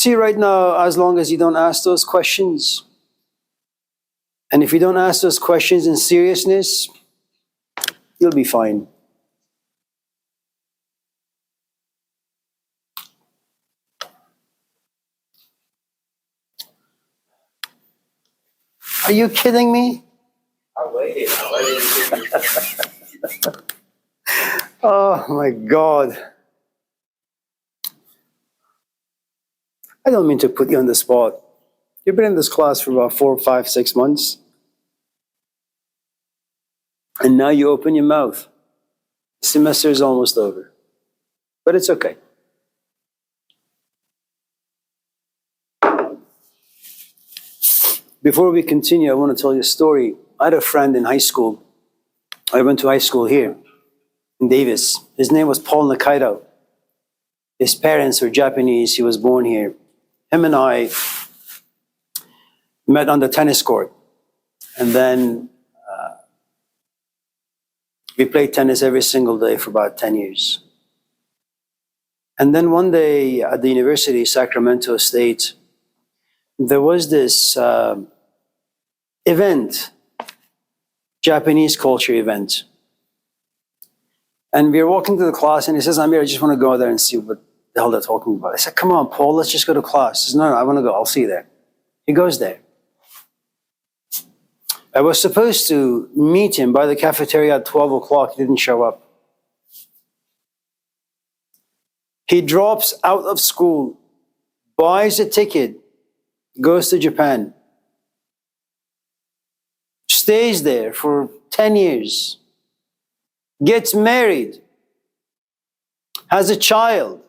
See, right now, as long as you don't ask those questions, and if you don't ask those questions in seriousness, you'll be fine. Are you kidding me? I waited. Oh my God. I don't mean to put you on the spot. You've been in this class for about 4, 5, 6 months. And now you open your mouth. The semester is almost over. But it's okay. Before we continue, I want to tell you a story. I had a friend in high school. I went to high school here in Davis. His name was Paul Nakairo. His parents were Japanese. He was born here. Him and I met on the tennis court. And then we played tennis every single day for about 10 years. And then one day at the University of Sacramento State, there was this event, Japanese culture event. And we were walking to the class and he says, Amir, I just want to go there and see what the hell they're talking about. I said, come on, Paul, let's just go to class. He says, no, I want to go. I'll see you there. He goes there. I was supposed to meet him by the cafeteria at 12 o'clock. He didn't show up. He drops out of school, buys a ticket, goes to Japan, stays there for 10 years, gets married, has a child,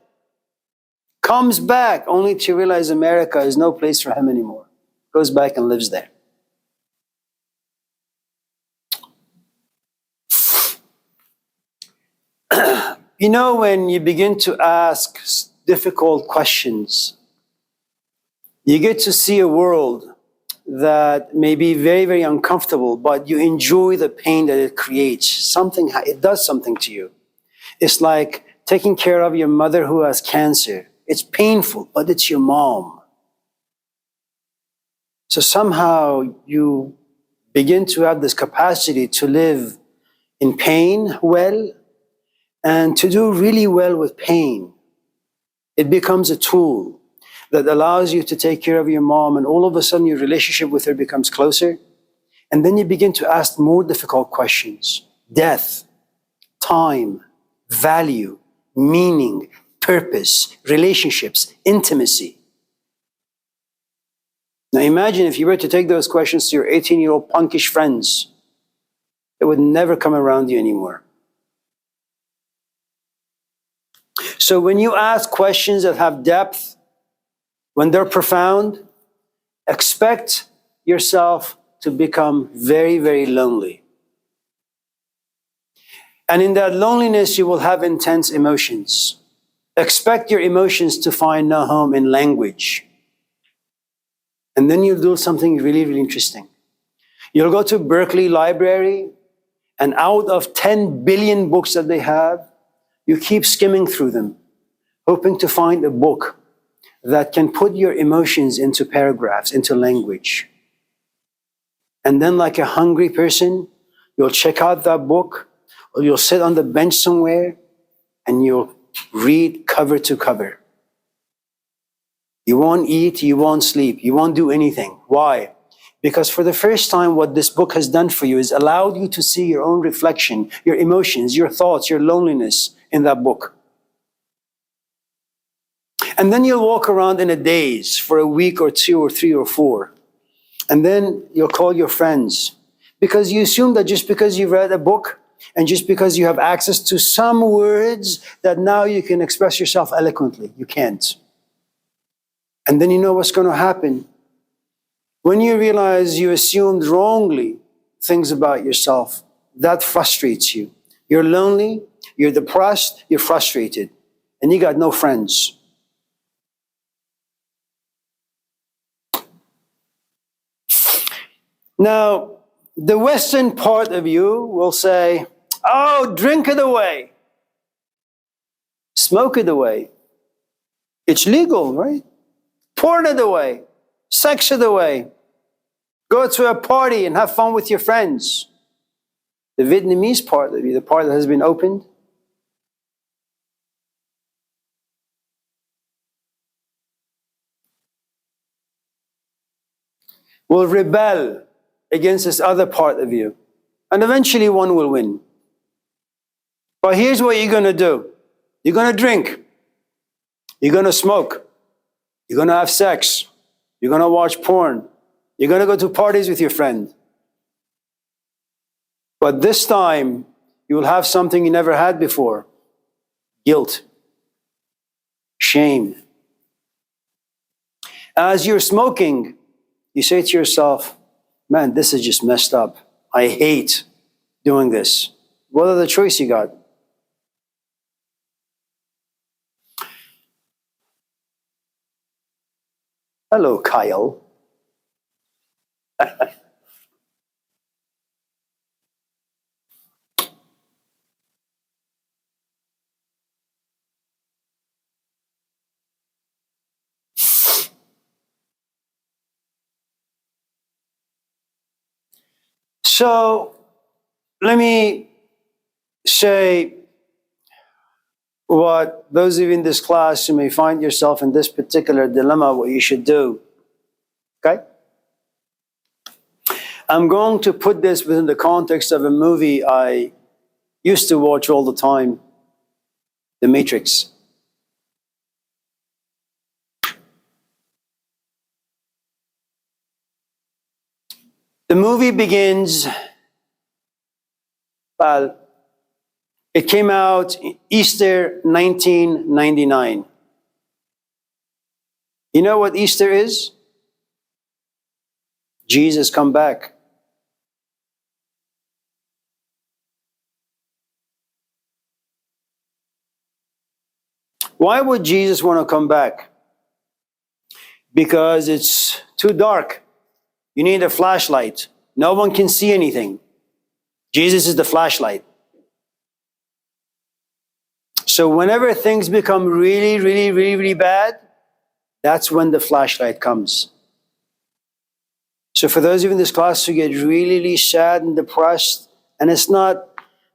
comes back only to realize America is no place for him anymore. Goes back and lives there. You know, when you begin to ask difficult questions, you get to see a world that may be very, very uncomfortable, but you enjoy the pain that it creates. It does something to you. It's like taking care of your mother who has cancer. It's painful, but it's your mom. So somehow you begin to have this capacity to live in pain well, and to do really well with pain. It becomes a tool that allows you to take care of your mom, and all of a sudden your relationship with her becomes closer. And then you begin to ask more difficult questions. Death, time, value, meaning, purpose, relationships, intimacy. Now imagine if you were to take those questions to your 18-year-old punkish friends, they would never come around you anymore. So when you ask questions that have depth, when they're profound, expect yourself to become very, very lonely. And in that loneliness, you will have intense emotions. Expect your emotions to find no home in language. And then you'll do something really, really interesting. You'll go to Berkeley Library, and out of 10 billion books that they have, you keep skimming through them, hoping to find a book that can put your emotions into paragraphs, into language. And then like a hungry person, you'll check out that book, or you'll sit on the bench somewhere, and you'll read cover to cover. You won't eat, you won't sleep, you won't do anything. Why? Because for the first time, what this book has done for you is allowed you to see your own reflection, your emotions, your thoughts, your loneliness in that book. And then you'll walk around in a daze for a week or 2 or 3 or 4. And then you'll call your friends, because you assume that just because you've read a book and just because you have access to some words that now you can express yourself eloquently. You can't. And then you know what's going to happen. When you realize you assumed wrongly things about yourself, that frustrates you. You're lonely, you're depressed, you're frustrated, and you got no friends. Now, the Western part of you will say, oh, drink it away. Smoke it away. It's legal, right? Porn it away. Sex it away. Go to a party and have fun with your friends. The Vietnamese part of you, the part that has been opened, will rebel against this other part of you. And eventually one will win. But here's what you're going to do. You're going to drink. You're going to smoke. You're going to have sex. You're going to watch porn. You're going to go to parties with your friend. But this time, you will have something you never had before. Guilt. Shame. As you're smoking, you say to yourself, man, this is just messed up. I hate doing this. What other choice you got? Hello, Kyle. So, let me say what those of you in this class who may find yourself in this particular dilemma, what you should do. Okay? I'm going to put this within the context of a movie I used to watch all the time, The Matrix. The movie begins, well, it came out Easter 1999. You know what Easter is? Jesus come back. Why would Jesus want to come back? Because it's too dark. You need a flashlight. No one can see anything. Jesus is the flashlight. So whenever things become really bad, that's when the flashlight comes. So for those of you in this class who get really sad and depressed, and it's not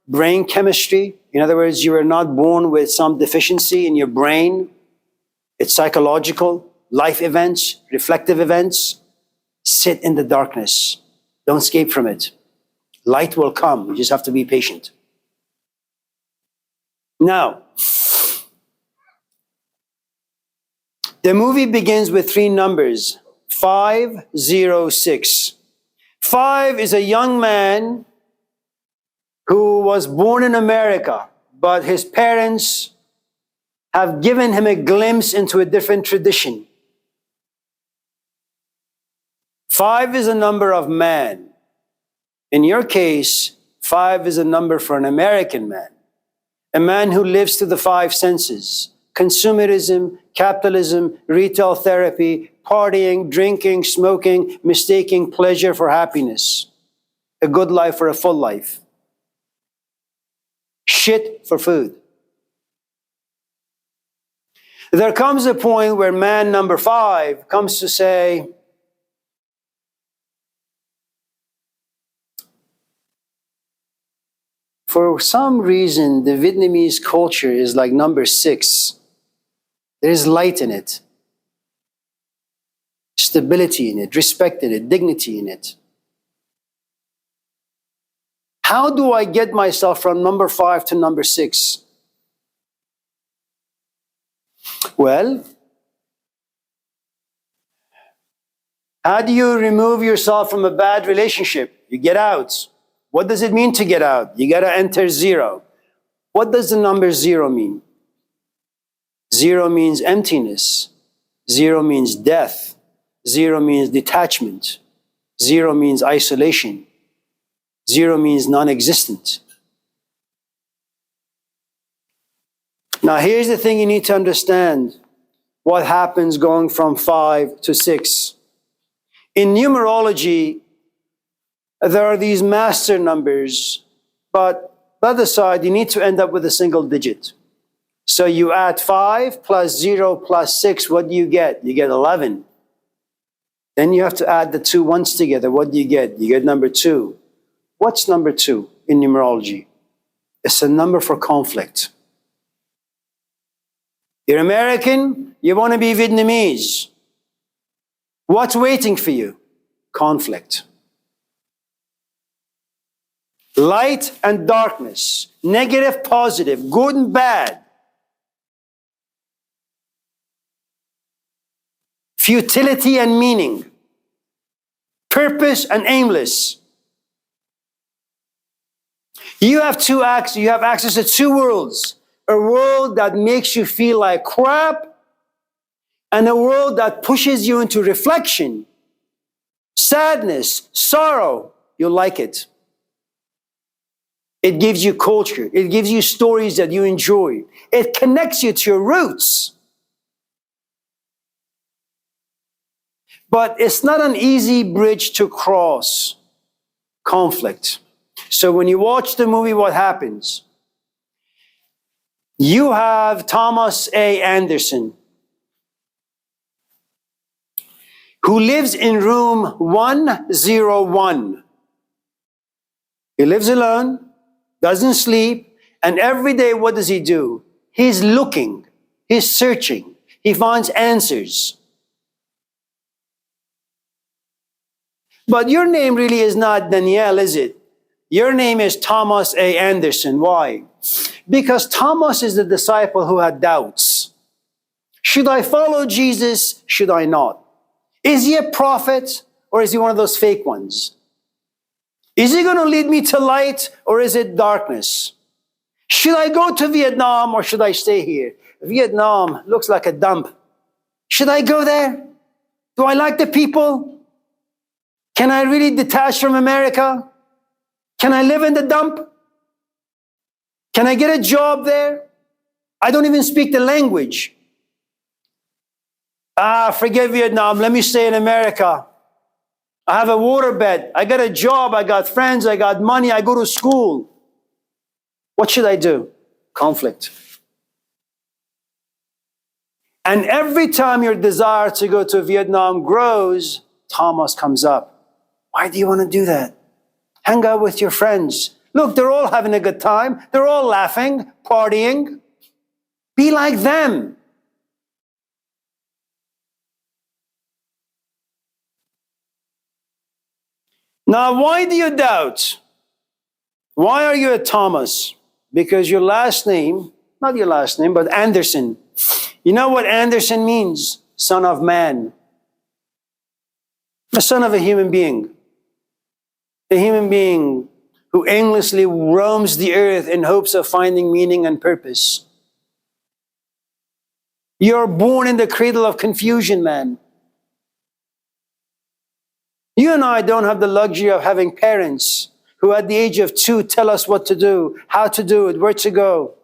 brain chemistry, in other words, you are not born with some deficiency in your brain, it's psychological, life events, reflective events, sit in the darkness. Don't escape from it. Light will come. You just have to be patient. Now, the movie begins with 3 numbers. 506. 5 is a young man who was born in America, but his parents have given him a glimpse into a different tradition. 5 is a number of man. In your case, 5 is a number for an American man. A man who lives to the 5 senses. Consumerism, capitalism, retail therapy, partying, drinking, smoking, mistaking pleasure for happiness. A good life for a full life. Shit for food. There comes a point where man number 5 comes to say, for some reason, the Vietnamese culture is like number 6. There's light in it, stability in it, respect in it, dignity in it. How do I get myself from number 5 to number 6? Well, how do you remove yourself from a bad relationship? You get out. What does it mean to get out? You got to enter 0. What does the number 0 mean? 0 means emptiness. 0 means death. 0 means detachment. 0 means isolation. 0 means non-existent. Now here's the thing you need to understand. What happens going from 5 to 6. In numerology, there are these master numbers, but the other side, you need to end up with a single digit. So you add 5 plus 0 plus 6, what do you get? You get 11. Then you have to add the two ones together. What do you get? You get number 2. What's number 2 in numerology? It's a number for conflict. You're American, you want to be Vietnamese. What's waiting for you? Conflict. Light and darkness, negative, positive, good and bad. Futility and meaning. Purpose and aimless. You have access to two worlds. A world that makes you feel like crap, and a world that pushes you into reflection, sadness, sorrow. You'll like it. It gives you culture. It gives you stories that you enjoy. It connects you to your roots. But it's not an easy bridge to cross. Conflict. So when you watch the movie, what happens? You have Thomas A. Anderson, who lives in room 101. He lives alone, doesn't sleep, and every day what does he do? He's looking, he's searching, he finds answers. But your name really is not Danielle, is it? Your name is Thomas A. Anderson. Why? Because Thomas is the disciple who had doubts. Should I follow Jesus? Should I not? Is he a prophet or is he one of those fake ones? Is he going to lead me to light or is it darkness? Should I go to Vietnam or should I stay here? Vietnam looks like a dump. Should I go there? Do I like the people? Can I really detach from America? Can I live in the dump? Can I get a job there? I don't even speak the language. Forget Vietnam. Let me stay in America. I have a waterbed. I got a job. I got friends. I got money. I go to school. What should I do? Conflict. And every time your desire to go to Vietnam grows, Thomas comes up. Why do you want to do that? Hang out with your friends. Look, they're all having a good time. They're all laughing, partying. Be like them. Now, why do you doubt? Why are you a Thomas? Because your last name, not your last name, but Anderson. You know what Anderson means? Son of man. The son of a human being. A human being who aimlessly roams the earth in hopes of finding meaning and purpose. You're born in the cradle of confusion, man. You and I don't have the luxury of having parents who at the age of 2 tell us what to do, how to do it, where to go.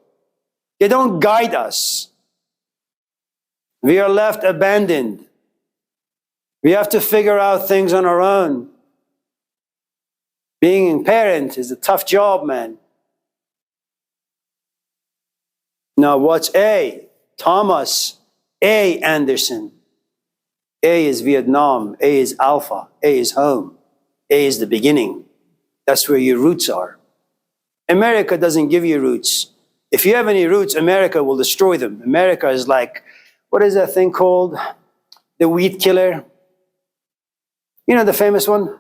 They don't guide us. We are left abandoned. We have to figure out things on our own. Being a parent is a tough job, man. Now, what's A? Thomas A. Anderson. A is Vietnam. A is Alpha. A is home. A is the beginning. That's where your roots are. America doesn't give you roots. If you have any roots, America will destroy them. America is like, what is that thing called? The weed killer. You know the famous one?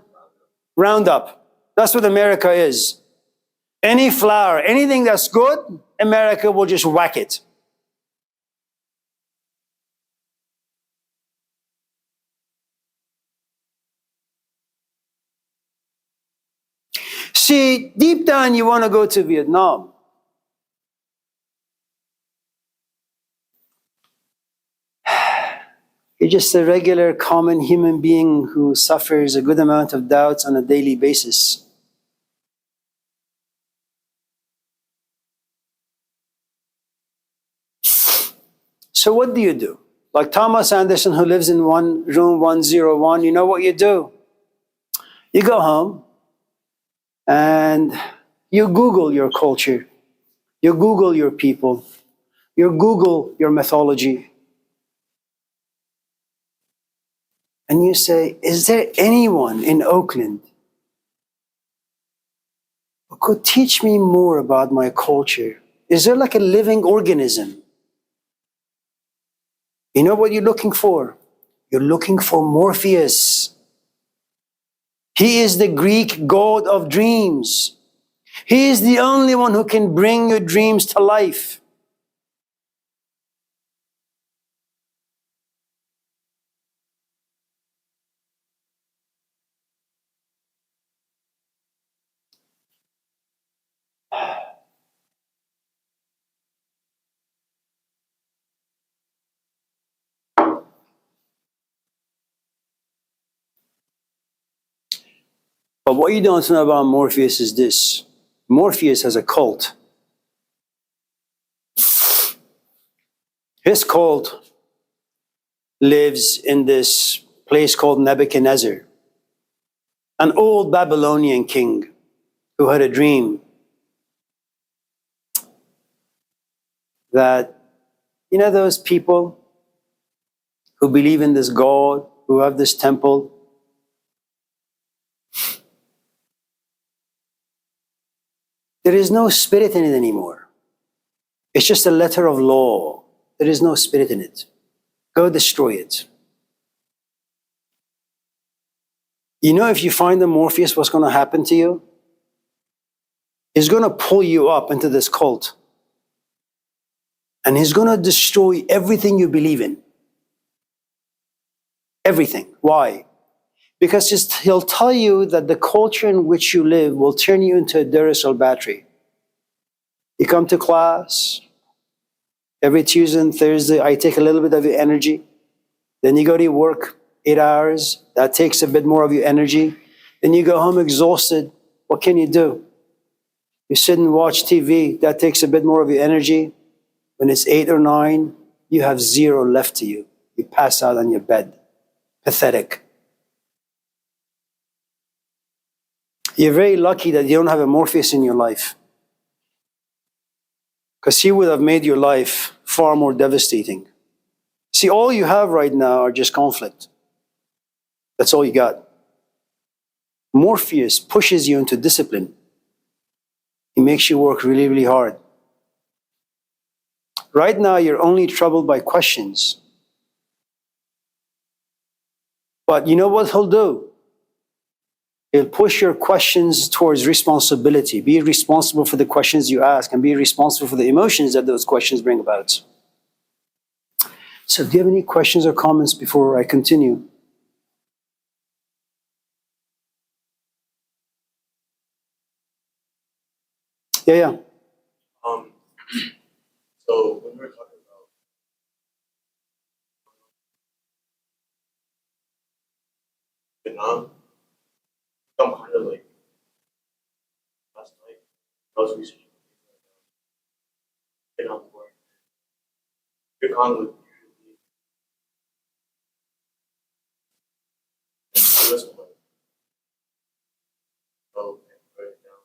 Roundup. That's what America is. Any flower, anything that's good, America will just whack it. See, deep down you want to go to Vietnam. You're just a regular, common human being who suffers a good amount of doubts on a daily basis. So what do you do? Like Thomas Anderson, who lives in room 101, you know what you do? You go home and you Google your culture. You Google your people. You Google your mythology. And you say, is there anyone in Oakland who could teach me more about my culture? Is there like a living organism? You know what you're looking for? You're looking for Morpheus. He is the Greek god of dreams. He is the only one who can bring your dreams to life. But what you don't know about Morpheus is this. Morpheus has a cult. His cult lives in this place called Nebuchadnezzar, an old Babylonian king who had a dream that, you know, those people who believe in this God, who have this temple, there is no spirit in it anymore. It's just a letter of law. There is no spirit in it. Go destroy it. You know, if you find the Morpheus, what's going to happen to you? He's going to pull you up into this cult. And he's going to destroy everything you believe in. Everything. Why? Because he'll tell you that the culture in which you live will turn you into a Duracell battery. You come to class, every Tuesday and Thursday, I take a little bit of your energy. Then you go to your work, 8 hours, that takes a bit more of your energy. Then you go home exhausted. What can you do? You sit and watch TV, that takes a bit more of your energy. When it's 8 or 9, you have zero left to you. You pass out on your bed. Pathetic. You're very lucky that you don't have a Morpheus in your life, because he would have made your life far more devastating. See, all you have right now are just conflict. That's all you got. Morpheus pushes you into discipline. He makes you work really, really hard. Right now, you're only troubled by questions. But you know what he'll do? He'll push your questions towards responsibility. Be responsible for the questions you ask, and be responsible for the emotions that those questions bring about. So do you have any questions or comments before I continue? Yeah. So when we were talking about Vietnam, I'm kind of like last night I was researching Vietnam War. Vietnam would usually and the US would like go and put it down,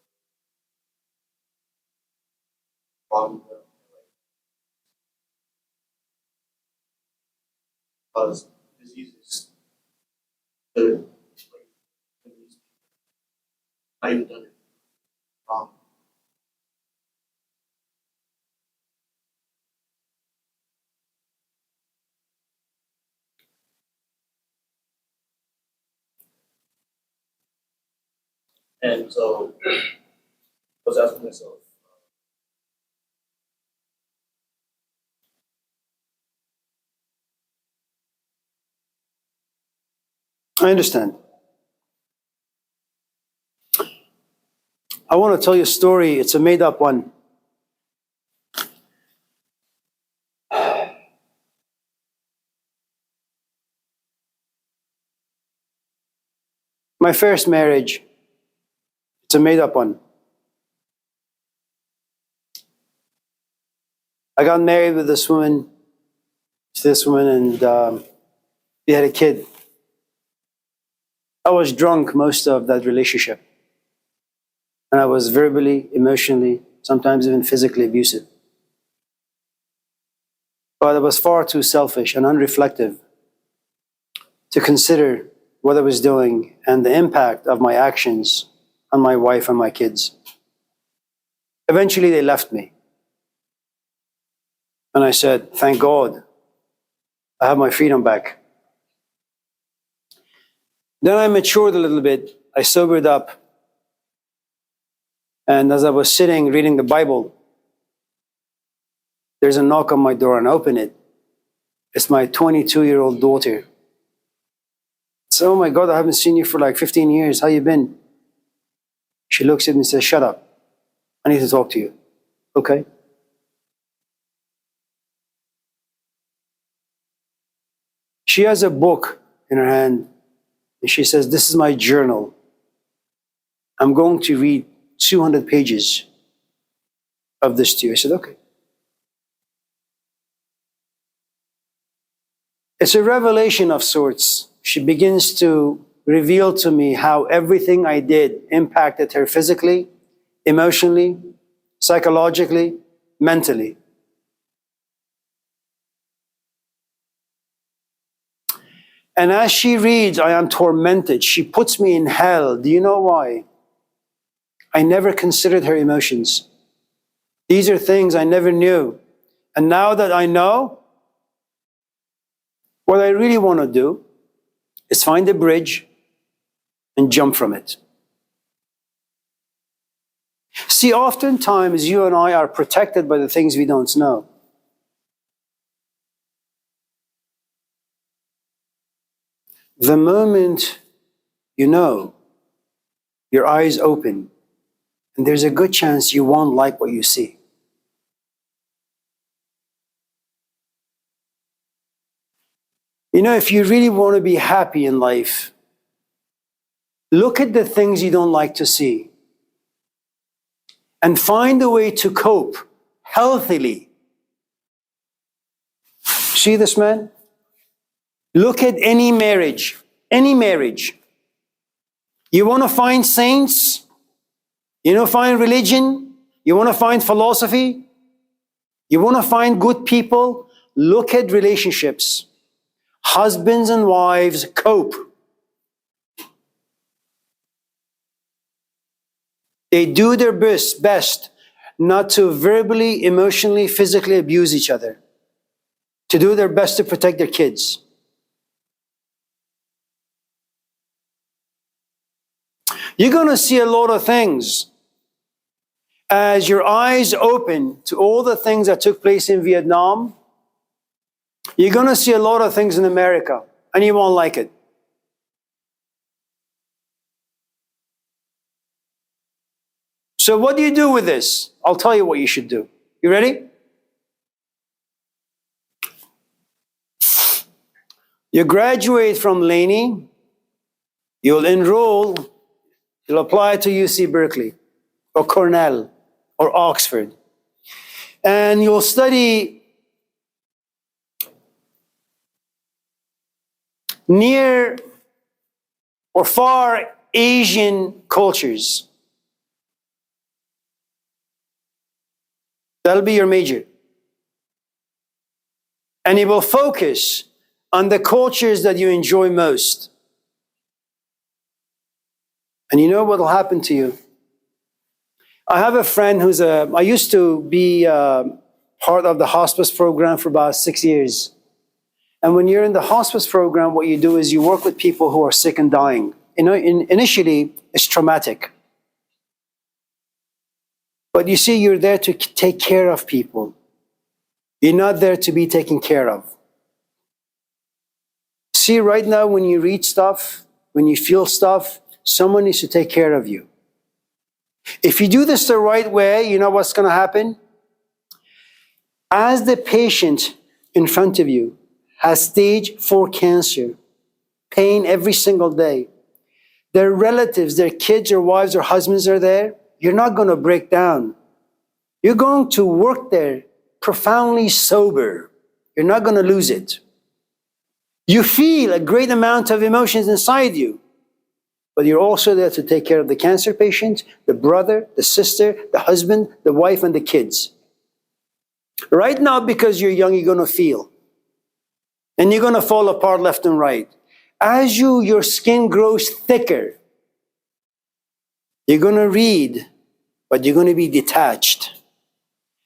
bomb them, and like cause diseases. The like I even done it. And so I was asking myself, I understand. I want to tell you a story. It's a made-up one. My first marriage, it's a made-up one. I got married with this woman, and we had a kid. I was drunk most of that relationship. And I was verbally, emotionally, sometimes even physically abusive. But I was far too selfish and unreflective to consider what I was doing and the impact of my actions on my wife and my kids. Eventually, they left me. And I said, thank God, I have my freedom back. Then I matured a little bit. I sobered up. And as I was sitting reading the Bible, there's a knock on my door, and I open it. It's my 22-year-old daughter. So, oh my God, I haven't seen you for like 15 years. How you been? She looks at me and says, shut up. I need to talk to you. Okay. She has a book in her hand, and she says, this is my journal. I'm going to read 200 pages of this to you. I said, okay. It's a revelation of sorts. She begins to reveal to me how everything I did impacted her physically, emotionally, psychologically, mentally. And as she reads, I am tormented. She puts me in hell. Do you know why? I never considered her emotions. These are things I never knew. And now that I know, what I really want to do is find a bridge and jump from it. See, oftentimes you and I are protected by the things we don't know. The moment you know, your eyes open, and there's a good chance you won't like what you see. You know, if you really want to be happy in life, look at the things you don't like to see and find a way to cope healthily. See this man? Look at any marriage, any marriage. You want to find saints? You want to find religion? You want to find philosophy? You want to find good people? Look at relationships. Husbands and wives cope. They do their best not to verbally, emotionally, physically abuse each other, to do their best to protect their kids. You're going to see a lot of things as your eyes open to all the things that took place in Vietnam. You're going to see a lot of things in America, and you won't like it. So what do you do with this? I'll tell you what you should do. You ready? You graduate from Laney, you'll enroll, you'll apply to UC Berkeley or Cornell or Oxford, and you'll study near or far Asian cultures. That'll be your major. And you will focus on the cultures that you enjoy most. And you know what will happen to you? I have a friend I used to be part of the hospice program for about 6 years. And when you're in the hospice program, what you do is you work with people who are sick and dying. You know, initially, it's traumatic. But you see, you're there to take care of people. You're not there to be taken care of. See, right now, when you read stuff, when you feel stuff, someone needs to take care of you. If you do this the right way, you know what's going to happen? As the patient in front of you has stage 4 cancer, pain every single day, their relatives, their kids or wives or husbands are there, you're not going to break down. You're going to work there profoundly sober. You're not going to lose it. You feel a great amount of emotions inside you, but you're also there to take care of the cancer patient, the brother, the sister, the husband, the wife, and the kids. Right now, because you're young, you're going to feel. And you're going to fall apart left and right. As your skin grows thicker, you're going to read, but you're going to be detached.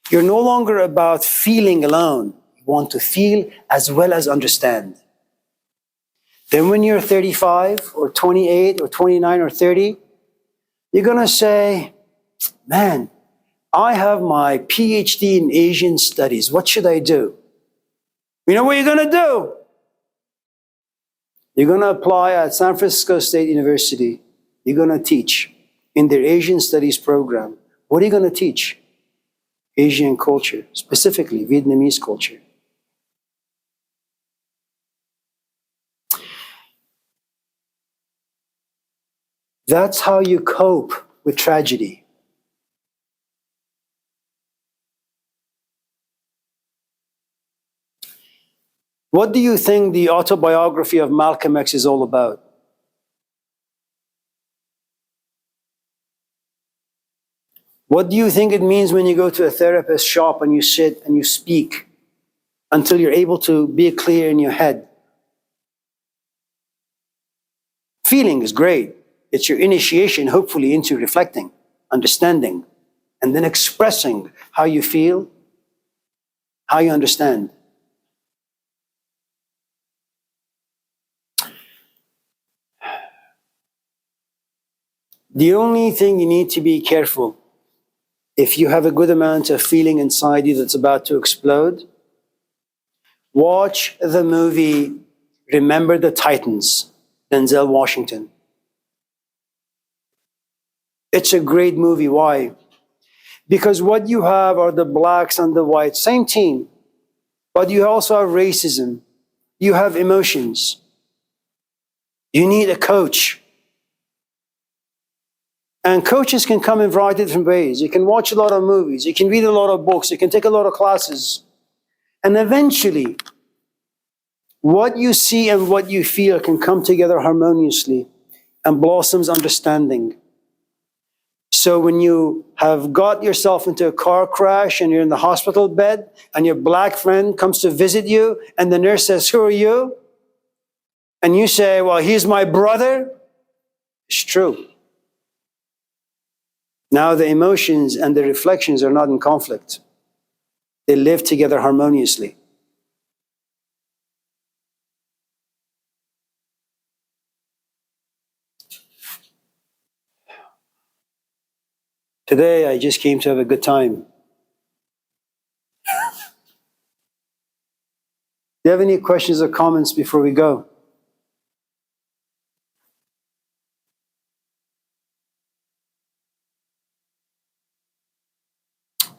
You're no longer about feeling alone. You want to feel as well as understand. Then when you're 35 or 28 or 29 or 30, you're going to say, man, I have my PhD in Asian studies. What should I do? You know what you're going to do? You're going to apply at San Francisco State University. You're going to teach in their Asian studies program. What are you going to teach? Asian culture, specifically Vietnamese culture. That's how you cope with tragedy. What do you think the autobiography of Malcolm X is all about? What do you think it means when you go to a therapist shop and you sit and you speak until you're able to be clear in your head? Feeling is great. It's your initiation, hopefully, into reflecting, understanding, and then expressing how you feel, how you understand. The only thing you need to be careful, if you have a good amount of feeling inside you that's about to explode, watch the movie Remember the Titans, Denzel Washington. It's a great movie. Why? Because what you have are the blacks and the whites, same team, but you also have racism. You have emotions. You need a coach. And coaches can come in a variety of different ways. You can watch a lot of movies. You can read a lot of books. You can take a lot of classes. And eventually, what you see and what you feel can come together harmoniously and blossoms understanding. So when you have got yourself into a car crash and you're in the hospital bed and your black friend comes to visit you and the nurse says, "Who are you?" And you say, "Well, he's my brother." It's true. Now the emotions and the reflections are not in conflict. They live together harmoniously. Today, I just came to have a good time. Do you have any questions or comments before we go?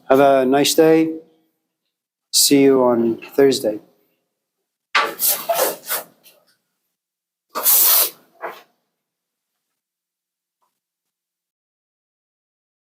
Have a nice day. See you on Thursday.